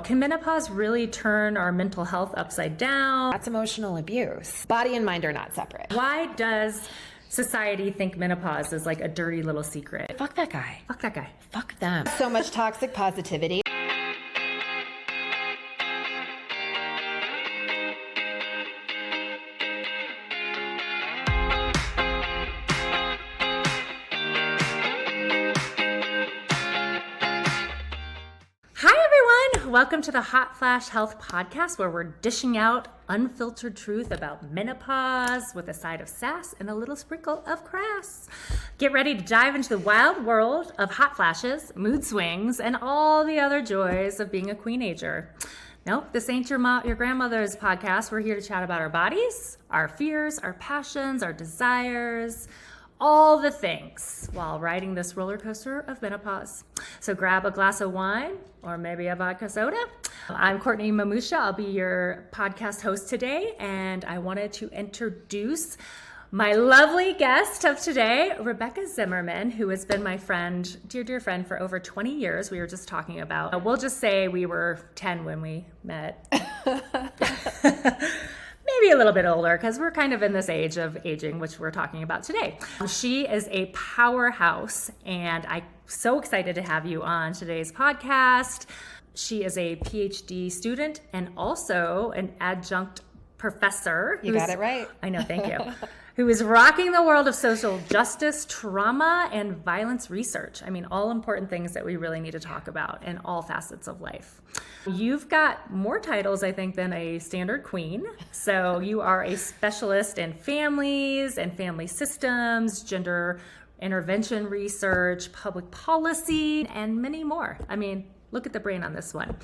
Can menopause really turn our mental health upside down? That's emotional abuse. Body and mind are not separate. Why does society think menopause is like a dirty little secret? Fuck that guy. Fuck that guy. Fuck them. So much toxic positivity. Welcome to the Hot Flash Health Podcast, where we're dishing out unfiltered truth about menopause with a side of sass and a little sprinkle of crass. Get ready to dive into the wild world of hot flashes, mood swings, and all the other joys of being a queenager. Nope, this ain't your grandmother's podcast. We're here to chat about our bodies, our fears, our passions, our desires, all the things while riding this roller coaster of menopause. So grab a glass of wine or maybe a vodka soda. I'm Courtney Marusha. I'll be your podcast host today, and I wanted to introduce my lovely guest of today, Rebecca Zimmerman, who has been my friend, dear friend, for over 20 years. We were just talking about, we'll just say we were 10 when we met. Maybe a little bit older, because we're kind of in this age of aging, which we're talking about today. She is a powerhouse, and I'm so excited to have you on today's podcast. She is a PhD student and also an adjunct professor. You got it right. I know, thank you. Who is rocking the world of social justice, trauma, and violence research. I mean, all important things that we really need to talk about in all facets of life. You've got more titles, I think, than a standard queen. So you are a specialist in families and family systems, gender intervention research, public policy, and many more. I mean, look at the brain on this one.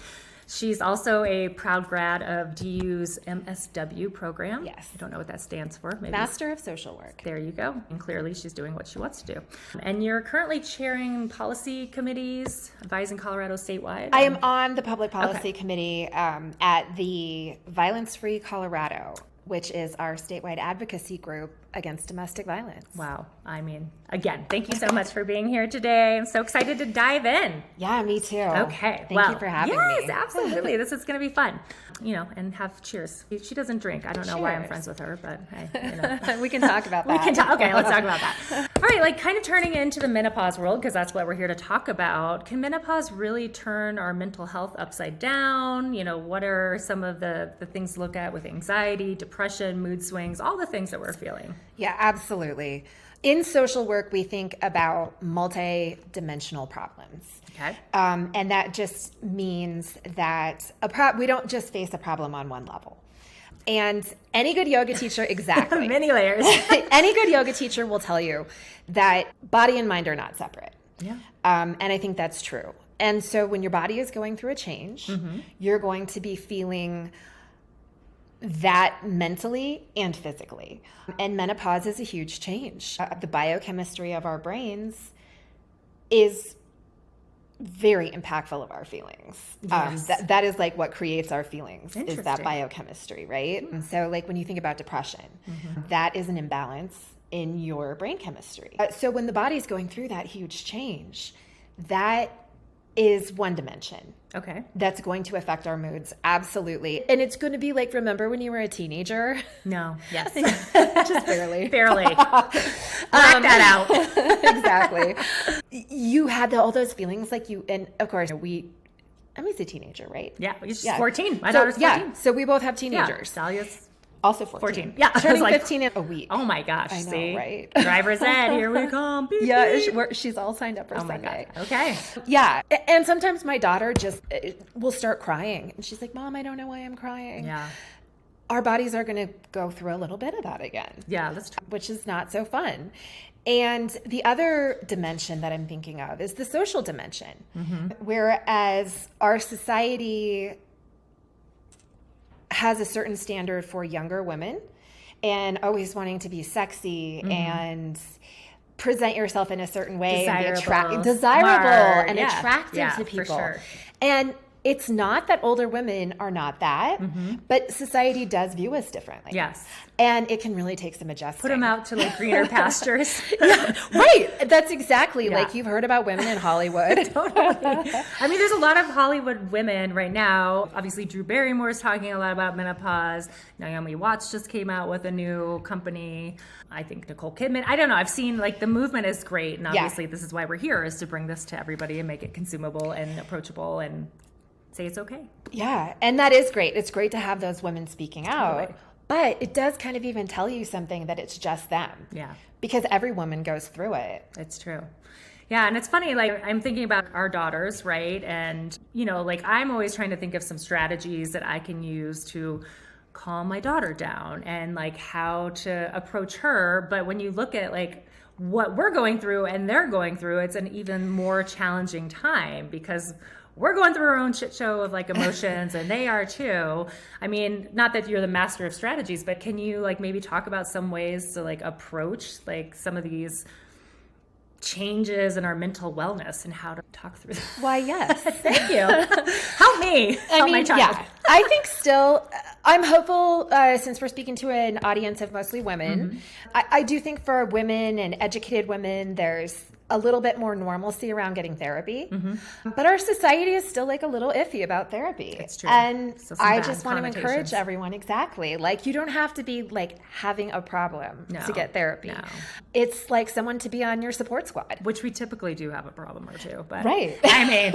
She's also a proud grad of DU's MSW program. Yes. I don't know what that stands for. Maybe. Master of Social Work. There you go. And clearly she's doing what she wants to do. And you're currently chairing policy committees, advising Colorado statewide. I am on the public policy committee at the Violence Free Colorado, which is our statewide advocacy group against domestic violence. Wow. I mean, again, thank you so much for being here today. I'm so excited to dive in. Yeah, me too. Okay. Thank you for having me. Yes, absolutely. This is going to be fun. You know, and have cheers. She doesn't drink. I don't know why I'm friends with her, but hey, we can talk about that. Okay, let's talk about that. All right, like kind of turning into the menopause world, because that's what we're here to talk about. Can menopause really turn our mental health upside down? You know, what are some of the things to look at with anxiety, depression, mood swings, all the things that we're feeling? Yeah, absolutely. In social work, we think about multi-dimensional problems. Okay. And that just means that we don't just face a problem on one level. And any good yoga teacher, exactly. Many layers. Any good yoga teacher will tell you that body and mind are not separate. Yeah. And I think that's true. And so when your body is going through a change, you're going to be feeling that mentally and physically. And menopause is a huge change. The biochemistry of our brains is very impactful of our feelings. Yes. That is like what creates our feelings, is that biochemistry, right? And so like when you think about depression, that is an imbalance in your brain chemistry. So when the body's going through that huge change, that is one dimension. Okay. That's going to affect our moods. Absolutely. And it's going to be like, remember when you were a teenager? No. Yes. Just barely. Barely. Black that out. Exactly. You had all those feelings like you, and of course I'm a teenager, right? Yeah. She's 14. My daughter's 14. Yeah. So we both have teenagers. Yeah. Dahlia's also 14. Yeah. Turning 15 in a week. Oh my gosh. I know, see? right? Driver's ed. Here we come. Beep, yeah. beep. She's all signed up for Oh my Sunday. God. Okay. Yeah. And sometimes my daughter just will start crying. And she's like, Mom, I don't know why I'm crying. Yeah. Our bodies are going to go through a little bit of that again. Yeah, that's true. Which is not so fun. And the other dimension that I'm thinking of is the social dimension. Whereas our society has a certain standard for younger women and always wanting to be sexy and present yourself in a certain way, Desirable, and be smart, and attractive to people. For sure. And it's not that older women are not that, but society does view us differently. Yes. And it can really take some adjusting. Put them out to like greener pastures. Yeah, right. That's exactly like you've heard about women in Hollywood. Totally. I mean, there's a lot of Hollywood women right now. Obviously, Drew Barrymore is talking a lot about menopause. Naomi Watts just came out with a new company. I think Nicole Kidman. I don't know. I've seen like the movement is great. And obviously this is why we're here, is to bring this to everybody and make it consumable and approachable and say it's okay. Yeah. And that is great. It's great to have those women speaking out. Totally. But it does kind of even tell you something that it's just them. Yeah. Because every woman goes through it. It's true. Yeah, and it's funny, like I'm thinking about our daughters, right? And, you know, like I'm always trying to think of some strategies that I can use to calm my daughter down and like how to approach her. But when you look at like what we're going through and they're going through, it's an even more challenging time because we're going through our own shit show of like emotions and they are too. I mean, not that you're the master of strategies, but can you like maybe talk about some ways to like approach like some of these changes in our mental wellness and how to talk through them? Why, yes. Thank you. Help me. Help my child. Yeah. I think still, I'm hopeful, since we're speaking to an audience of mostly women, I do think for women and educated women, there's a little bit more normalcy around getting therapy. But our society is still like a little iffy about therapy. It's true. And So I just want to encourage everyone, exactly. Like you don't have to be like having a problem to get therapy. No. It's like someone to be on your support squad. Which we typically do have a problem or two. But right. I mean,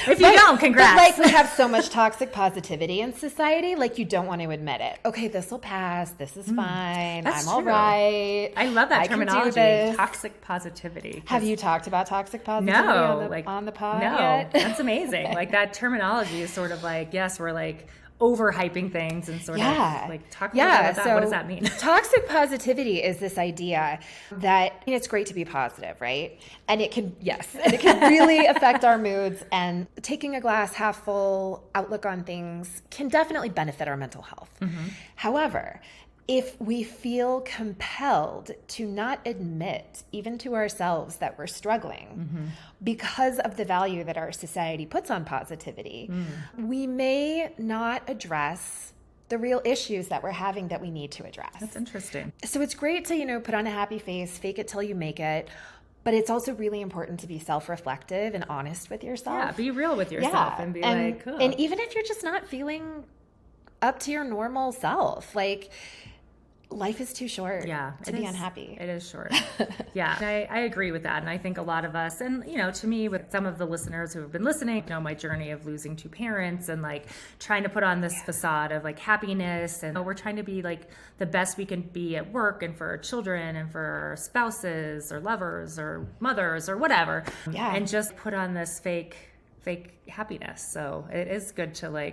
if you don't, congrats. But like we have so much toxic positivity in society, like you don't want to admit it. Okay, this will pass. This is fine. That's I'm all true. right. I love that can do terminology, this. toxic positivity. Have you talked about toxic positivity on the pod yet? That's amazing. Like that terminology is sort of like, yes, we're like overhyping things and sort of like talk about that. So what does that mean? Toxic positivity is this idea that it's great to be positive, right? And it can, and it can really affect our moods, and taking a glass half full outlook on things can definitely benefit our mental health. However, if we feel compelled to not admit, even to ourselves, that we're struggling because of the value that our society puts on positivity, we may not address the real issues that we're having that we need to address. That's interesting. So it's great to, put on a happy face, fake it till you make it. But it's also really important to be self-reflective and honest with yourself. Yeah, be real with yourself and be like, cool. And even if you're just not feeling up to your normal self, like, life is too short to be unhappy. It is short. Yeah. And I agree with that. And I think a lot of us, and, to me, with some of the listeners who have been listening, my journey of losing two parents and like trying to put on this facade of like happiness. And we're trying to be like the best we can be at work and for our children and for our spouses or lovers or mothers or whatever. Yeah. And just put on this fake happiness. So it is good to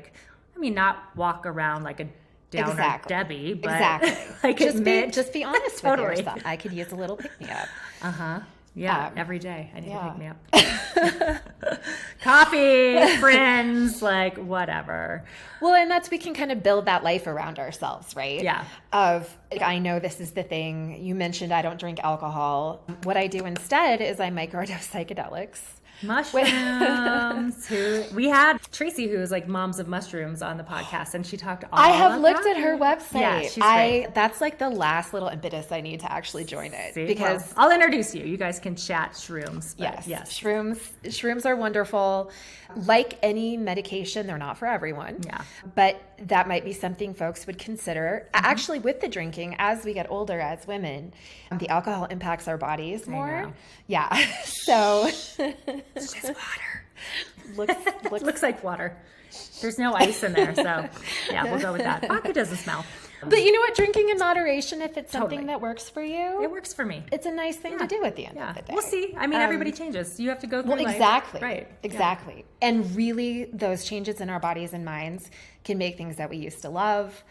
not walk around like a downer Debbie, but like just be honest with yourself. I could use a little pick me up. Yeah, every day I need to pick me up. Coffee, friends, like whatever. Well, and we can kind of build that life around ourselves, right? Yeah. I know this is the thing. You mentioned I don't drink alcohol. What I do instead is I microdose psychedelics. Mushrooms. We had Tracy, who's like Moms of Mushrooms, on the podcast, and she talked all I have looked at her website. Yeah, she's great. That's like the last little impetus I need to actually join it. Because I'll introduce you. You guys can chat shrooms. Yes. Shrooms are wonderful. Like any medication, they're not for everyone. Yeah. But that might be something folks would consider. Actually, with the drinking, as we get older as women, the alcohol impacts our bodies more. Yeah. So it's just water. Looks like water. There's no ice in there, so yeah, we'll go with that. Vodka doesn't smell. But you know what? Drinking in moderation, if it's something that works for you. It works for me. It's a nice thing to do at the end of the day. We'll see. I mean, everybody changes. You have to go through life. Exactly. Right. Exactly. Yeah. And really, those changes in our bodies and minds can make things that we used to love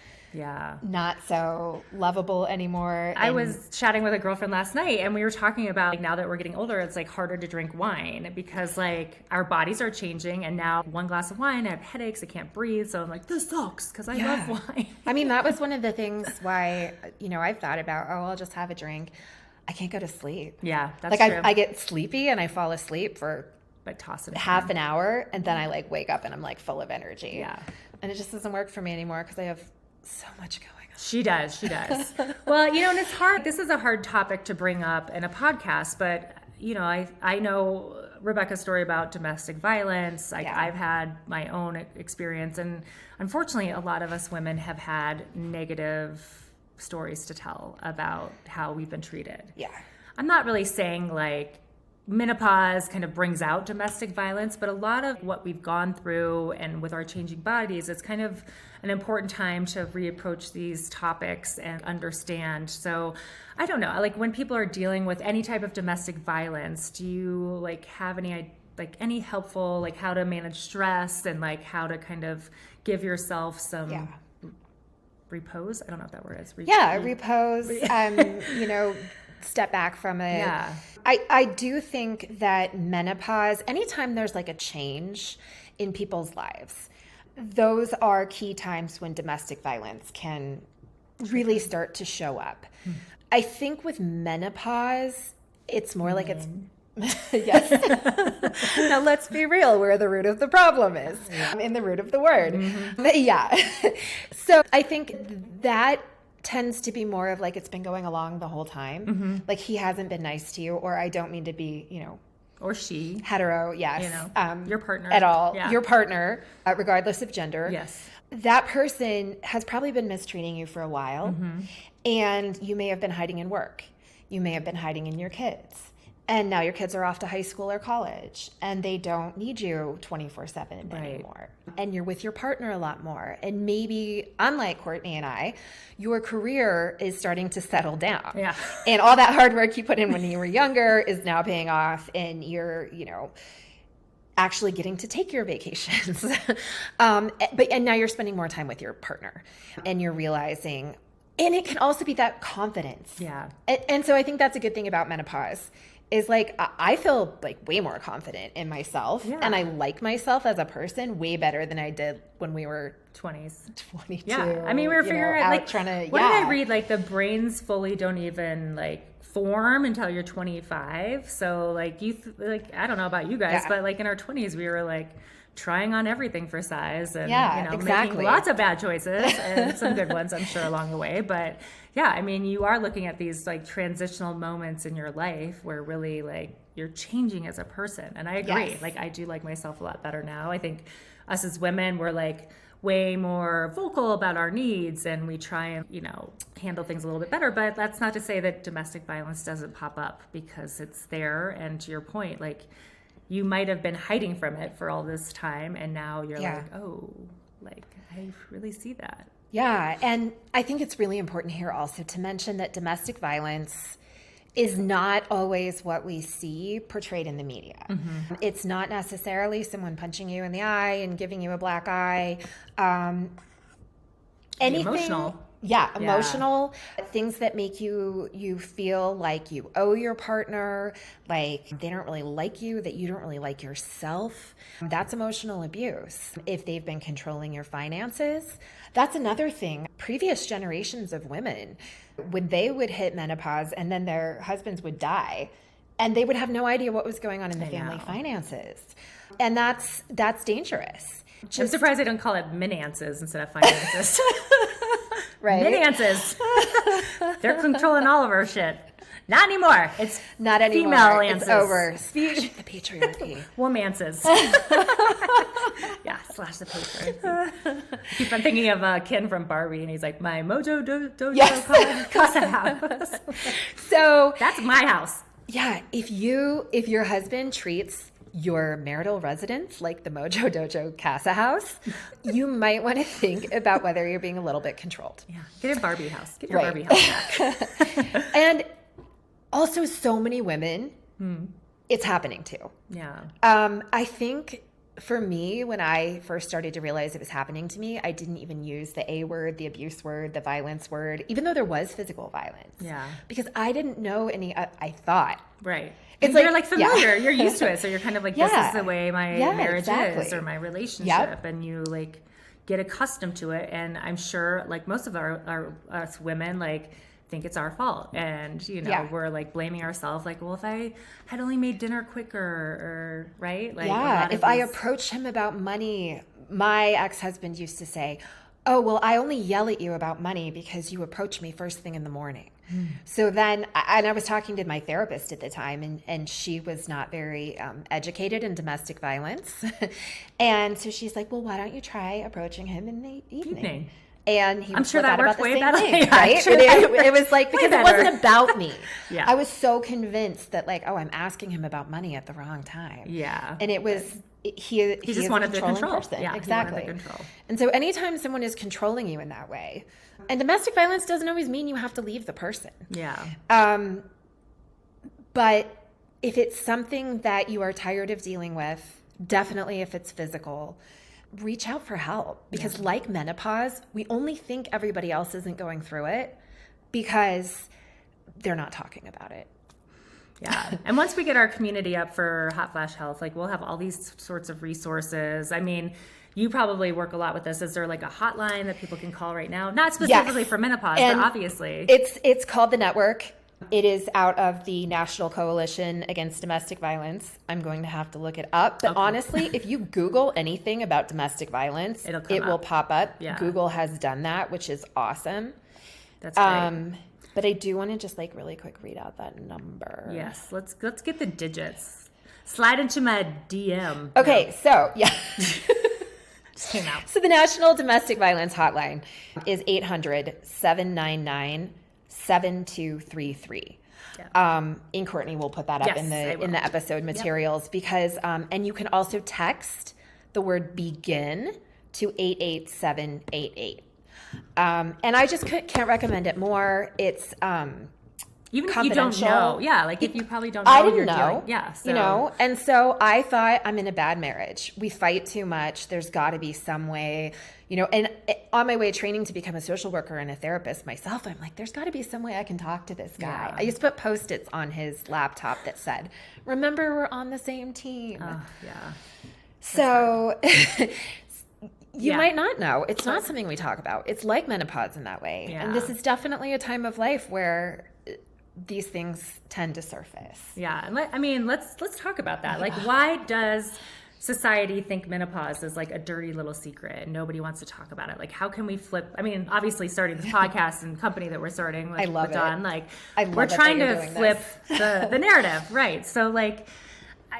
not so lovable anymore. I was chatting with a girlfriend last night, and we were talking about like, now that we're getting older, it's like harder to drink wine because like our bodies are changing, and now one glass of wine, I have headaches, I can't breathe. So I'm like, this sucks because I love wine. I mean, that was one of the things why, I've thought about, I'll just have a drink. I can't go to sleep. Yeah, that's true. I get sleepy and I fall asleep for but toss it half an hour, and then I like wake up and I'm like full of energy. Yeah. And it just doesn't work for me anymore because I have so much going on. She does. Well, and it's hard. This is a hard topic to bring up in a podcast, but I know Rebecca's story about domestic violence. I've had my own experience, and unfortunately a lot of us women have had negative stories to tell about how we've been treated. Yeah. I'm not really saying like menopause kind of brings out domestic violence, but a lot of what we've gone through and with our changing bodies, it's kind of an important time to reapproach these topics and understand. So I don't know, like when people are dealing with any type of domestic violence, do you like have any helpful, like how to manage stress and like how to kind of give yourself some repose? I don't know if that word is. Repose. Step back from it. Yeah. I do think that menopause, anytime there's like a change in people's lives, those are key times when domestic violence can really start to show up. I think with menopause, it's more like it's yes. Now let's be real, where the root of the problem is, in the root of the word. So I think that tends to be more of like it's been going along the whole time. Like he hasn't been nice to you, or I don't mean to be, or she hetero, yes. Your partner at all. Yeah. Your partner, regardless of gender. Yes. That person has probably been mistreating you for a while, and you may have been hiding in work. You may have been hiding in your kids. And now your kids are off to high school or college, and they don't need you 24/7 anymore. And you're with your partner a lot more. And maybe, unlike Courtney and I, your career is starting to settle down. Yeah. And all that hard work you put in when you were younger is now paying off, and you're, actually getting to take your vacations. And now you're spending more time with your partner, and you're realizing, and it can also be that confidence. Yeah. And so I think that's a good thing about menopause. Is like I feel like way more confident in myself, and I like myself as a person way better than I did when we were 20s, 22. Yeah, I mean we were figuring out like trying to. What did I read? Like the brains fully don't even like form until you're 25. So like I don't know about you guys, but like in our 20s we were like trying on everything for size and making lots of bad choices and some good ones I'm sure along the way, but yeah, I mean you are looking at these like transitional moments in your life where really like you're changing as a person, and I agree. Like I do like myself a lot better now. I think us as women, we're like way more vocal about our needs, and we try and handle things a little bit better, but that's not to say that domestic violence doesn't pop up, because it's there. And to your point, like you might have been hiding from it for all this time, and now you're like, oh, like I really see that. Yeah, and I think it's really important here also to mention that domestic violence is not always what we see portrayed in the media. It's not necessarily someone punching you in the eye and giving you a black eye. Anything emotional. Emotional things that make you feel like you owe your partner, like they don't really like you, that you don't really like yourself. That's emotional abuse. If they've been controlling your finances, that's another thing. Previous generations of women, when they would hit menopause and then their husbands would die, and they would have no idea what was going on in the family finances. And that's dangerous. I'm surprised they don't call it finances instead of finances. Right. Finances. They're controlling all of our shit. Not anymore. It's not anymore. Female answers. It's over. Speak the patriarchy. Womances. Yeah, slash the patriarchy. Keep on thinking of Ken from Barbie, and he's like, my mojo dojo casa house. So that's my house. Yeah, if your husband treats your marital residence like the Mojo Dojo Casa House, you might want to think about whether you're being a little bit controlled. Yeah, get a Barbie house. Get your Barbie house back. And also, so many women, it's happening to. Yeah. I think for me, when I first started to realize it was happening to me, I didn't even use the A word, the abuse word, the violence word, even though there was physical violence. Yeah. Because I didn't know any, I thought. Right. It's you're like familiar. You're used to it. So you're kind of like, this is the way my marriage is, or my relationship. And you like get accustomed to it. And I'm sure like most of us women, like think it's our fault. And, you know, Yeah. we're like blaming ourselves, like, well, if I had only made dinner quicker, or right? Like, Yeah. If I approach him about money, my ex-husband used to say, oh, well, I only yell at you about money because you approach me first thing in the morning. So then, and I was talking to my therapist at the time, and she was not very educated in domestic violence. And so she's like, well, why don't you try approaching him in the evening? And he I'm sure that worked way better. thing, Yeah, right? sure It was like, because it better. wasn't about me. Yeah. I was so convinced that like, oh, I'm asking him about money at the wrong time. Yeah. And it was, he just wanted the control. Person. Yeah, exactly. He wanted the control. And so anytime someone is controlling you in that way, and domestic violence doesn't always mean you have to leave the person. Yeah. But if it's something that you are tired of dealing with, definitely if it's physical, reach out for help. Because like menopause, we only think everybody else isn't going through it because they're not talking about it. Yeah. And once we get our community up for Hot Flash Health, like we'll have all these sorts of resources. I mean, you probably work a lot with this. Is there like a hotline that people can call right now? Not specifically for menopause, And but obviously. It's called The Network. It is out of the National Coalition Against Domestic Violence. I'm going to have to look it up. But honestly, if you Google anything about domestic violence, it will pop up. Yeah. Google has done that, which is awesome. That's great. But I do want to just like really quick read out that number. Yes. Let's get the digits. Slide into my DM. Okay, so yeah. Just came out. So the National Domestic Violence Hotline is 800-799-7233. Yeah. And Courtney will put that up in the episode materials because and you can also text the word begin to 88788. And I just can't recommend it more. It's even if you don't know, like if you probably don't know, I didn't you're know, dealing, so. you know, and so I thought I'm in a bad marriage. We fight too much. There's got to be some way, you know. And on my way training to become a social worker and a therapist myself, I'm like, there's got to be some way I can talk to this guy. Yeah. I used to put Post-its on his laptop that said, "Remember, we're on the same team." Yeah. So. You might not know. It's not something we talk about. It's like menopause in that way. Yeah. And this is definitely a time of life where these things tend to surface. Yeah. And let's talk about that. Like, why does society think menopause is like a dirty little secret and nobody wants to talk about it? Like, how can we flip? I mean, obviously starting this podcast and company that we're starting, like, I love with Dawn, like, we're trying to flip the narrative. Right. So like,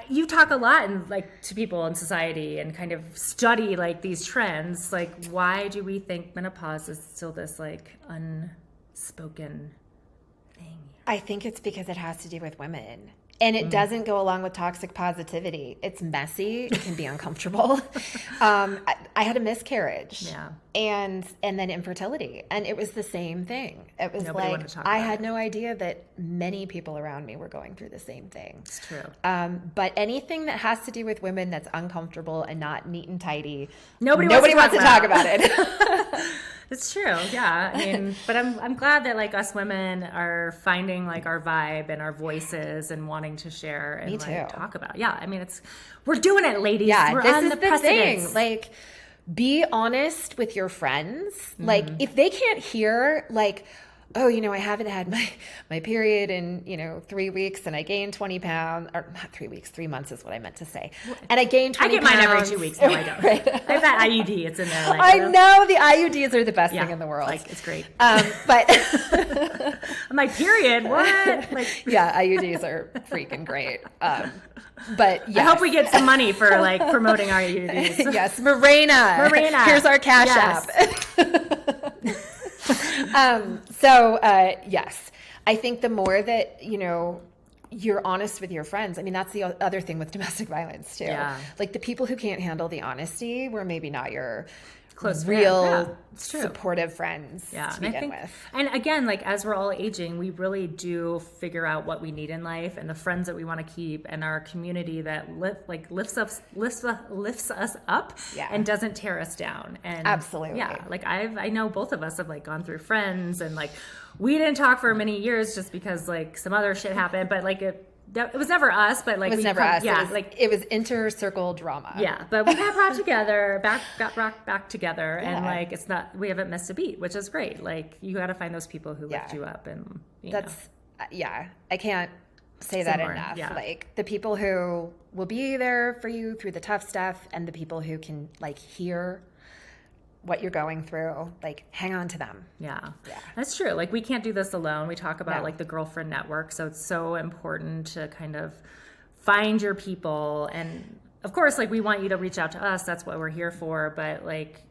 you talk a lot and like to people in society and kind of study like these trends. Like, why do we think menopause is still this like unspoken thing? I think it's because it has to do with women. And it doesn't go along with toxic positivity. It's messy. It can be uncomfortable. I had a miscarriage. Yeah. And then infertility. And it was the same thing. It was Nobody wanted like, to talk I about had it. no idea that many people around me were going through the same thing. It's true. But anything that has to do with women that's uncomfortable and not neat and tidy, nobody wants to talk about it. It's true. Yeah. I mean, but I'm glad that like us women are finding like our vibe and our voices and wanting to share and like talk about. Yeah. I mean, we're doing it, ladies. Yeah. We're this on is the the precedence. thing. Like, be honest with your friends. Like, if they can't hear, like, oh, you know, I haven't had my period in, 3 weeks and I gained 20 pounds, or not 3 weeks, 3 months is what I meant to say. And I gained 20 pounds. I get mine every 2 weeks. No, I don't. Right. I've got IUD. It's in there. Like, I know the IUDs are the best thing in the world. Like, it's great. But my period, what? Like, yeah, IUDs are freaking great. But yes. I hope we get some money for like promoting our IUDs. Yes, Marina. Here's our cash app. Yes, I think the more that, you're honest with your friends. I mean, that's the other thing with domestic violence too. Yeah. Like the people who can't handle the honesty were maybe not your close real supportive friends to begin with. And again, like as we're all aging, we really do figure out what we need in life and the friends that we want to keep and our community that lifts us up and doesn't tear us down. And absolutely. Yeah. Like I know both of us have like gone through friends and like we didn't talk for many years just because like some other shit happened, but like it was never us, but like It was never us. Yeah, it was inter-circle drama. Yeah, but we got brought together, got brought back together, Yeah. and like we haven't missed a beat, which is great. Like you got to find those people who lift you up, and I can't say that more, enough. yeah. Like the people who will be there for you through the tough stuff, and the people who can like hear what you're going through, like hang on to them. Yeah, that's true. Like we can't do this alone. We talk about No. like the girlfriend network, so it's so important to kind of find your people. And of course, like we want you to reach out to us. That's what we're here for. But like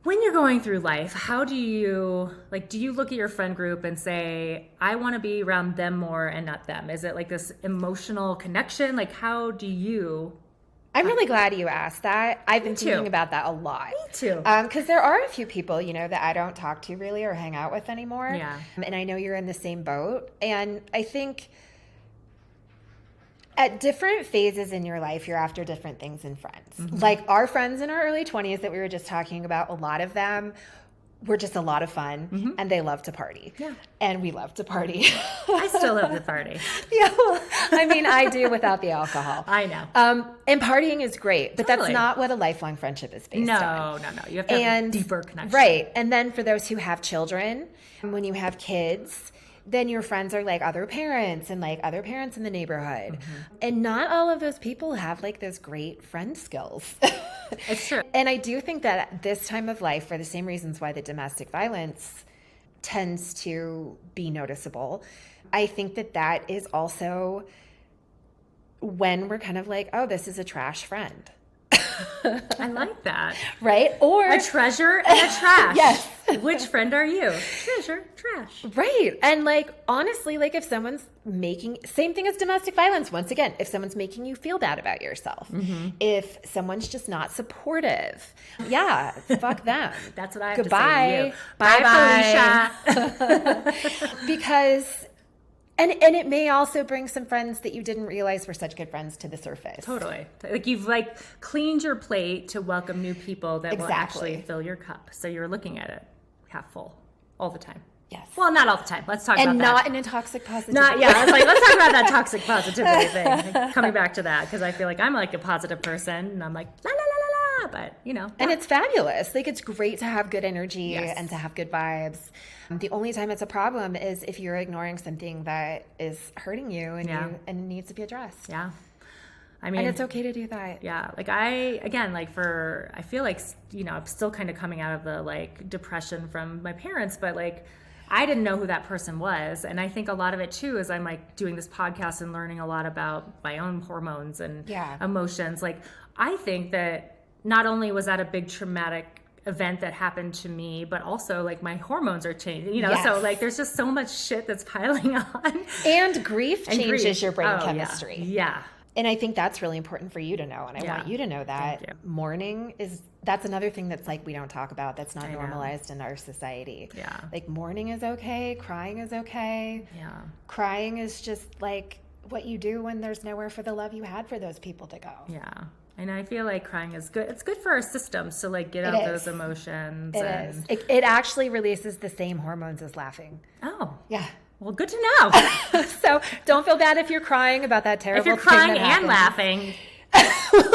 when you're going through life, how do you look at your friend group and say, I want to be around them more and not them? Is it like this emotional connection? Like how do you... I'm really glad you asked that. I've been thinking about that a lot. Me too. Because there are a few people, that I don't talk to really or hang out with anymore. Yeah. And I know you're in the same boat. And I think at different phases in your life, you're after different things in friends. Mm-hmm. Like our friends in our early 20s that we were just talking about, a lot of them were just a lot of fun, and they love to party. Yeah. And we love to party. I still love the party. Yeah, well, I mean, I do without the alcohol. I know. And partying is great, but Totally. that's not what a lifelong friendship is based on. No. You have to have a deeper connection. Right. And then for those who have children, when you have kids, then your friends are like other parents and like other parents in the neighborhood. And not all of those people have like those great friend skills. It's true. And I do think that at this time of life, for the same reasons why the domestic violence tends to be noticeable, I think that is also when we're kind of like, oh, this is a trash friend. I like that. Right? Or A treasure and a trash. Yes. Which friend are you? Treasure, trash. right. And like, honestly, like if someone's same thing as domestic violence, once again, if someone's making you feel bad about yourself, if someone's just not supportive, fuck them. That's what I have Goodbye. to say to you. Bye, Felicia. Because, and it may also bring some friends that you didn't realize were such good friends to the surface. Totally. Like you've like cleaned your plate to welcome new people that will Exactly. actually fill your cup. So you're looking at it half full all the time. Yes. Well, not all the time. Let's talk about that. And not in a toxic positivity. I was like, let's talk about that toxic positivity thing. Like, coming back to that, because I feel like I'm like a positive person, and I'm like, la, la, la, la, la, but, And it's fabulous. Like, it's great to have good energy Yes. and to have good vibes. The only time it's a problem is if you're ignoring something that is hurting you and needs to be addressed. Yeah. I mean, And it's okay to do that. yeah, like I feel like, I'm still kind of coming out of the like depression from my parents, but like, I didn't know who that person was. And I think a lot of it too is I'm like doing this podcast and learning a lot about my own hormones and emotions. Like, I think that not only was that a big traumatic event that happened to me, but also like my hormones are changing, Yes. so like there's just so much shit that's piling on. And grief And changes grief. your brain Oh, chemistry. Yeah. And I think that's really important for you to know. And I want you to know Thank that you. mourning that's another thing that's like we don't talk about, that's not I know. normalized in our society. Yeah. Like mourning is okay, crying is okay. Yeah. Crying is just like what you do when there's nowhere for the love you had for those people to go. Yeah. And I feel like crying is good. It's good for our systems to like get It out is. those emotions. It and... is. It actually releases the same hormones as laughing. Oh. Yeah. Well, good to know. So don't feel bad if you're crying about that terrible If you're thing crying that and happened. laughing,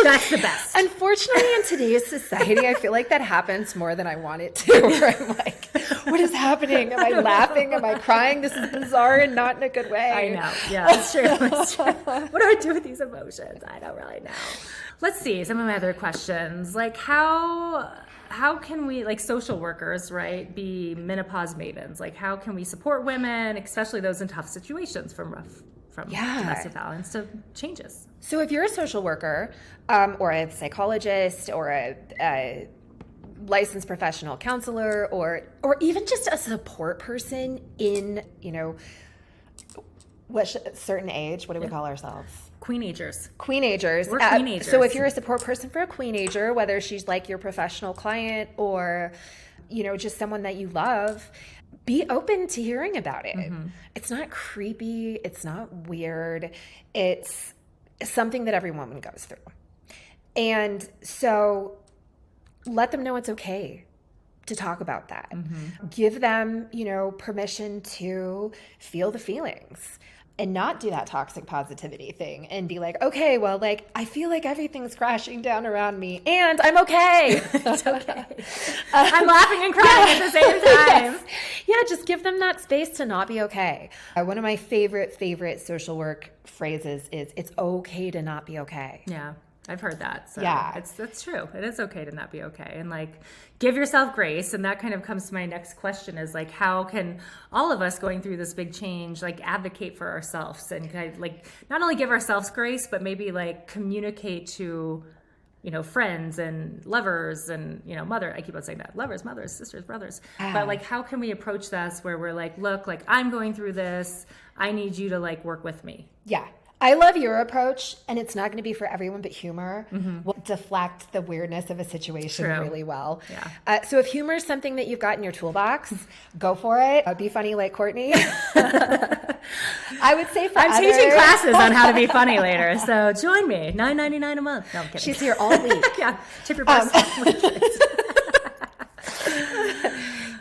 that's the best. Unfortunately, in today's society, I feel like that happens more than I want it to. Where I'm like, what is happening? Am I laughing? Am I crying? This is bizarre and not in a good way. I know. Yeah, it's true. It's true. What do I do with these emotions? I don't really know. Let's see some of my other questions. Like how can we, like social workers, right, be menopause mavens? Like how can we support women, especially those in tough situations from domestic violence to changes? So if you're a social worker or a psychologist or a licensed professional counselor or even just a support person in, certain age, what do we call ourselves? Queenagers. Queenagers. We're queenagers. So if you're a support person for a queenager, whether she's like your professional client or, just someone that you love, be open to hearing about it. Mm-hmm. It's not creepy. It's not weird. It's something that every woman goes through. And so let them know it's okay to talk about that. Mm-hmm. Give them, permission to feel the feelings. and not do that toxic positivity thing and be like, okay, well, like, I feel like everything's crashing down around me and I'm okay. It's okay. I'm laughing and crying at the same time. Yes. Yeah, just give them that space to not be okay. One of my favorite social work phrases is, it's okay to not be okay. Yeah. I've heard that. So yeah. That's true. It is okay to not be okay. And like, give yourself grace. And that kind of comes to my next question is like, how can all of us going through this big change, like advocate for ourselves and kind of like, not only give ourselves grace, but maybe like communicate to, you know, friends and lovers and, you know, I keep on saying that, lovers, mothers, sisters, brothers. But like, how can we approach this where we're like, look, like I'm going through this. I need you to like work with me. Yeah. I love your approach, and it's not going to be for everyone, but humor will deflect the weirdness of a situation really well. Yeah. So if humor is something that you've got in your toolbox, go for it. Be funny like Courtney. I would say I'm teaching classes on how to be funny later, so join me. $9.99 a month. No, I'm kidding. She's here all week. Yeah, tip your best.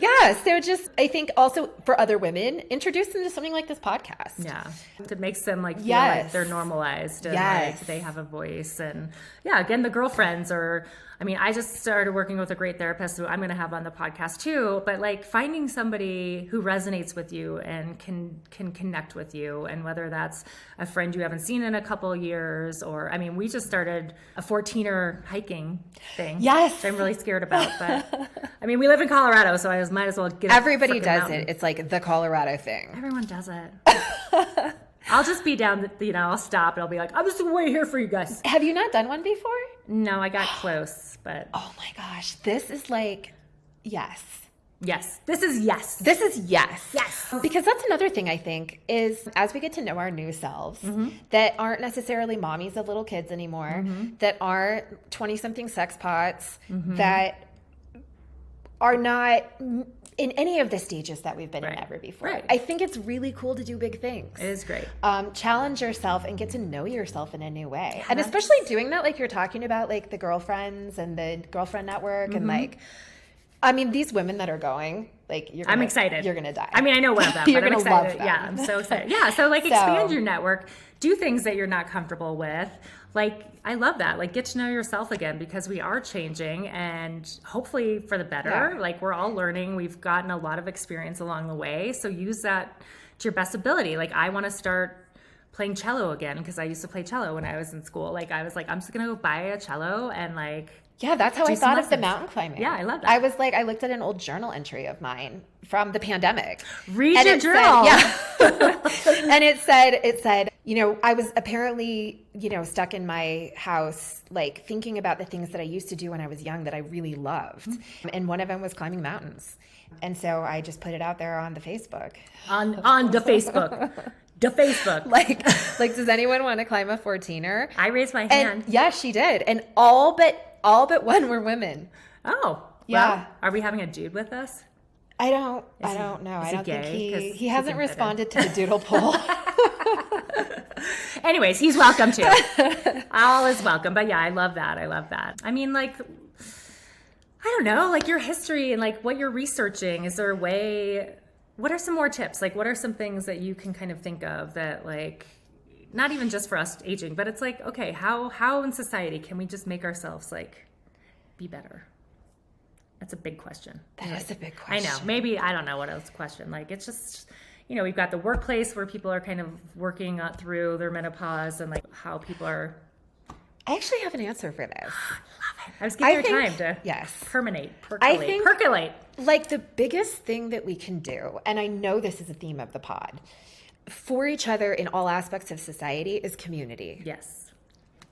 Yeah, so just, I think also for other women, introduce them to something like this podcast. Yeah, it makes them like feel like they're normalized and like they have a voice. And yeah, again, the girlfriends I just started working with a great therapist who I'm going to have on the podcast too, but like finding somebody who resonates with you and can connect with you. And whether that's a friend you haven't seen in a couple of years, or, we just started a 14er hiking thing. Yes. Which I'm really scared about, but we live in Colorado, so I might as well get Everybody does mountain. It. It's like the Colorado thing. Everyone does it. I'll just be down, I'll stop and I'll be like, I'm just going to wait here for you guys. Have you not done one before? No, I got close, but. Oh my gosh. This is like, yes. Yes. This is yes. This is yes. Yes. Because that's another thing I think is as we get to know our new selves that aren't necessarily mommies of little kids anymore, that aren't 20-something sex pots, that are not in any of the stages that we've been in ever before. Right. I think it's really cool to do big things. It is great. Challenge yourself and get to know yourself in a new way. Yeah, and especially doing that, like you're talking about, like the girlfriends and the girlfriend network and like, these women that are going, like, I'm excited. You're going to die. I know one of them, you're but I'm excited. Love them. Yeah, I'm so excited. Yeah, so like expand your network, do things that you're not comfortable with. Like, I love that. Like, get to know yourself again because we are changing and hopefully for the better. Yeah. Like, we're all learning. We've gotten a lot of experience along the way. So use that to your best ability. Like, I want to start playing cello again because I used to play cello when I was in school. Like, I was like, I'm just going to go buy a cello and like, yeah, that's how I thought of the mountain climbing. Yeah, I love that. I was like, I looked at an old journal entry of mine from the pandemic. Read your journal. And it said, I was apparently, stuck in my house, like thinking about the things that I used to do when I was young that I really loved. And one of them was climbing mountains. And so I just put it out there on the Facebook. On the Facebook. The Facebook. Like, does anyone want to climb a 14er? I raised my hand. And yeah, she did. And all but one were women. Oh, yeah. Well, are we having a dude with us? I don't know. I don't think he hasn't responded to the doodle poll. Anyways, he's welcome too. All is welcome. But yeah, I love that. I don't know, like your history and like what you're researching. Is there a way? What are some more tips? Like, what are some things that you can kind of think of that, like, not even just for us aging, but it's like, okay, how in society can we just make ourselves like be better? That's a big question. That is a big question. I know. Maybe, I don't know what else question. Like, it's just, we've got the workplace where people are kind of working through their menopause and like how people are. I actually have an answer for this. Love it. I was giving her time to percolate. Like the biggest thing that we can do, and I know this is a theme of the pod, for each other in all aspects of society is community. Yes.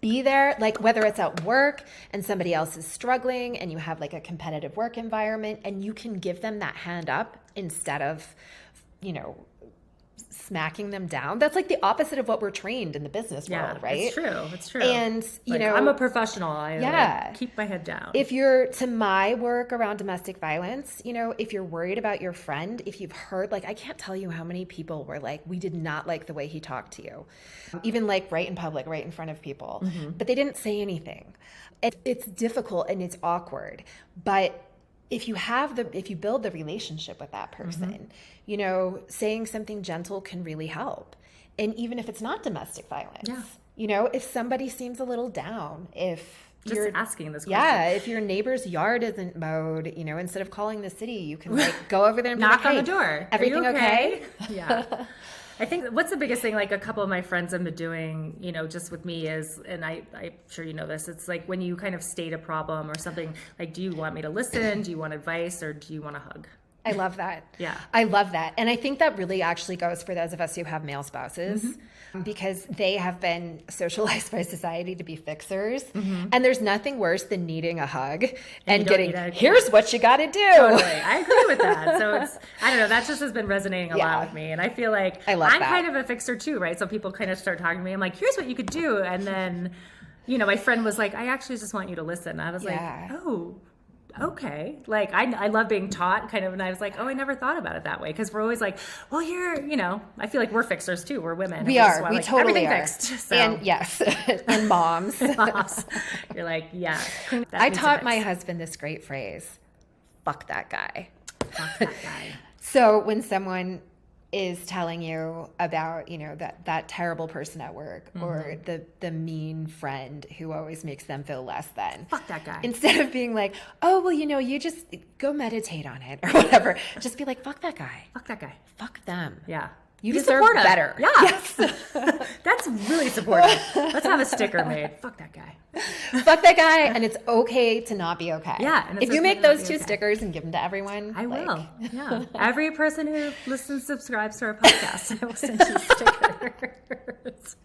Be there, like whether it's at work and somebody else is struggling and you have like a competitive work environment and you can give them that hand up instead of, smacking them down. That's like the opposite of what we're trained in the business world, right? It's true. It's true. And, I'm a professional. I keep my head down. If you're to my work around domestic violence, if you're worried about your friend, if you've heard, like, I can't tell you how many people were like, we did not like the way he talked to you, even like right in public, right in front of people, but they didn't say anything. It's difficult and it's awkward, but if you build the relationship with that person, saying something gentle can really help. And even if it's not domestic violence, Yeah. you know, if somebody seems a little down, if Just you're asking this question. yeah, if your neighbor's yard isn't mowed, you know, instead of calling the city, you can like go over there and Knock be on like, the hey, door. everything Are you okay? Yeah. I think what's the biggest thing, like a couple of my friends have been doing, you know, just with me is, and I'm sure you know this, it's like when you kind of state a problem or something, like, do you want me to listen? Do you want advice? Or do you want a hug? I love that. Yeah. I love that. And I think that really actually goes for those of us who have male spouses because they have been socialized by society to be fixers. And there's nothing worse than needing a hug and getting, here's what you got to do. Totally. I agree with that. So it's, I don't know, that just has been resonating a lot with me. And I feel like I'm kind of a fixer too, right? So people kind of start talking to me. I'm like, here's what you could do. And then, you know, my friend was like, I actually just want you to listen. I was like, oh, okay. Like, I love being taught kind of, and I was like, oh, I never thought about it that way. Because we're always like, well, you're, you know, I feel like we're fixers too. We're women. We are. We like, totally everything are. fixed. So. And yes, and moms. Moms. You're like, yeah. I taught my husband this great phrase, fuck that guy. Fuck that guy. So when someone is telling you about, you know, that terrible person at work or the mean friend who always makes them feel less than. Fuck that guy. Instead of being like, oh, well, you know, you just go meditate on it or whatever. Just be like, fuck that guy. Fuck that guy. Fuck them. Yeah. You Be deserve supportive. better. Yeah. Yes. That's really supportive. Let's have a sticker made. Fuck that guy. Fuck that guy. And it's okay to not be okay. Yeah. And if you make those two stickers and give them to everyone, I will. Yeah. Every person who listens, subscribes to our podcast, I will send you stickers.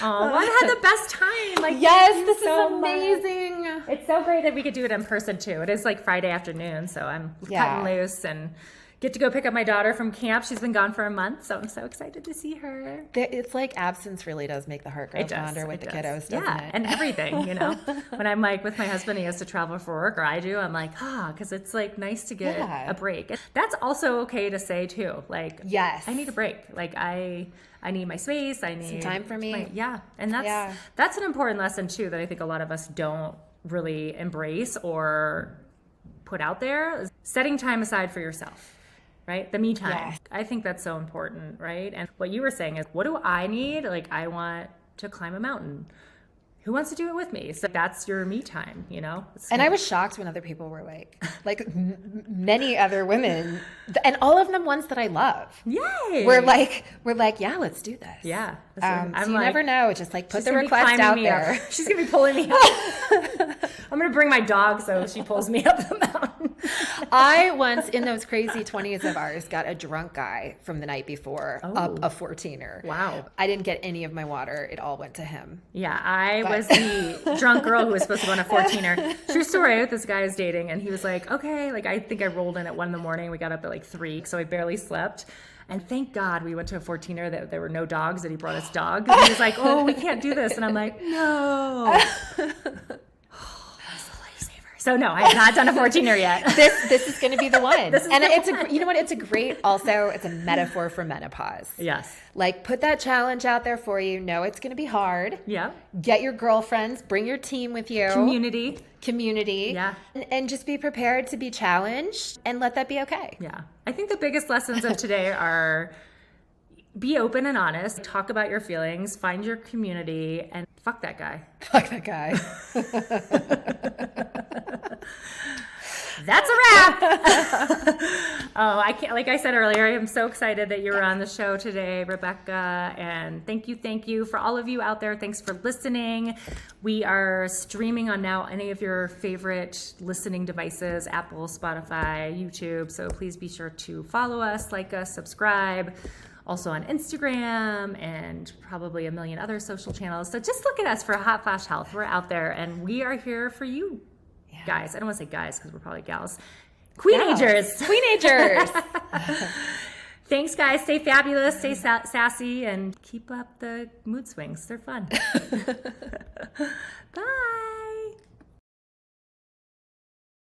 Oh, well, I had the best time. Like, yes, this so is amazing. Much. It's so great that we could do it in person too. It is like Friday afternoon, so I'm cutting loose and get to go pick up my daughter from camp. She's been gone for a month, so I'm so excited to see her. It's like absence really does make the heart grow fonder with the kiddos, doesn't it? And everything, you know. When I'm like with my husband, he has to travel for work, or I do, I'm like, because it's like nice to get a break. That's also okay to say too. Like, yes, I need a break. Like I need my space. I need some time for me. And that's an important lesson too that I think a lot of us don't really embrace or put out there. Setting time aside for yourself. Right? The me time. Yes. I think that's so important, right? And what you were saying is, what do I need? Like, I want to climb a mountain. Who wants to do it with me? So that's your me time, you know? And I was shocked when other people were like many other women, and all of them ones that I love. Yay! We're like, yeah, let's do this. Yeah. So you never know. Just like put the request out there. She's going to be pulling me up. I'm going to bring my dog so she pulls me up the mountain. I once, in those crazy 20s of ours, got a drunk guy from the night before up a 14er. Wow. I didn't get any of my water. It all went to him. Yeah, I was the drunk girl who was supposed to go on a 14er. True story, this guy I was dating, and he was like, okay, like I think I rolled in at 1 a.m. We got up at like 3, so I barely slept. And thank God we went to a 14er that there were no dogs, that he brought his dog. And he was like, oh, we can't do this. And I'm like, no. So no, I have not done a 14er yet. This is going to be the one. And it's you know what? It's a metaphor for menopause. Yes. Like, put that challenge out there for you. Know it's going to be hard. Yeah. Get your girlfriends, bring your team with you. Community. Yeah. And just be prepared to be challenged and let that be okay. Yeah. I think the biggest lessons of today are be open and honest, talk about your feelings, find your community, and fuck that guy. Fuck that guy. That's a wrap. I can't, like I said earlier, I am so excited that you were on the show today, Rebecca, and thank you for all of you out there. Thanks for listening. We are streaming on now any of your favorite listening devices, Apple, Spotify, YouTube, so please be sure to follow us, like us, subscribe. Also on Instagram and probably a million other social channels. So just look at us for Hot Flash Health. We're out there and we are here for you guys. I don't want to say guys because we're probably gals. Queenagers. Thanks, guys. Stay fabulous, stay sassy, and keep up the mood swings. They're fun. Bye.